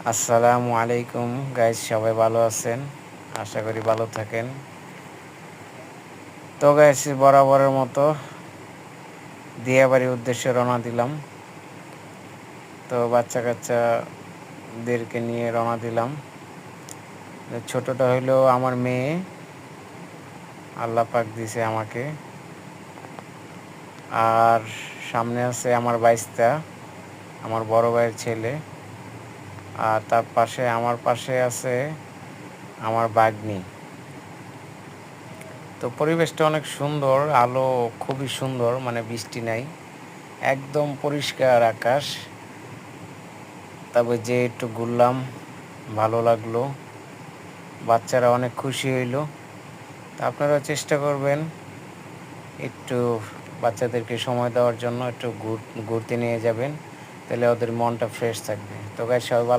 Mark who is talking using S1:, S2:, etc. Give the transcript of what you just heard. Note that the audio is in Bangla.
S1: আসসালামু আলাইকুম গাইজ, সবাই ভালো আছেন? আশা করি ভালো থাকেন। তো গাইজ, বরাবরের মতো দিয়াবাড়ির উদ্দেশ্যে রওনা দিলাম। তো বাচ্চা কাচ্চাদেরকে নিয়ে রওনা দিলাম। ছোটটা হইলো আমার মেয়ে, আল্লাহ পাক দিছে আমাকে। আর সামনে আছে আমার বাইস্তা, আমার বড় ভাইয়ের ছেলে। আর তার পাশে আমার পাশে আছে আমার বাগ্নি। তো পরিবেশটা অনেক সুন্দর, আলো খুবই সুন্দর, মানে বৃষ্টি নাই, একদম পরিষ্কার আকাশ। তবে যে একটু ঘুরলাম, ভালো লাগলো, বাচ্চারা অনেক খুশি হইল। তা আপনারাও চেষ্টা করবেন একটু বাচ্চাদেরকে সময় দেওয়ার জন্য, একটু ঘুরতে নিয়ে যাবেন, তাহলে ওদের মনটা ফ্রেশ থাকবে। তো গাইস, সবাই ভালো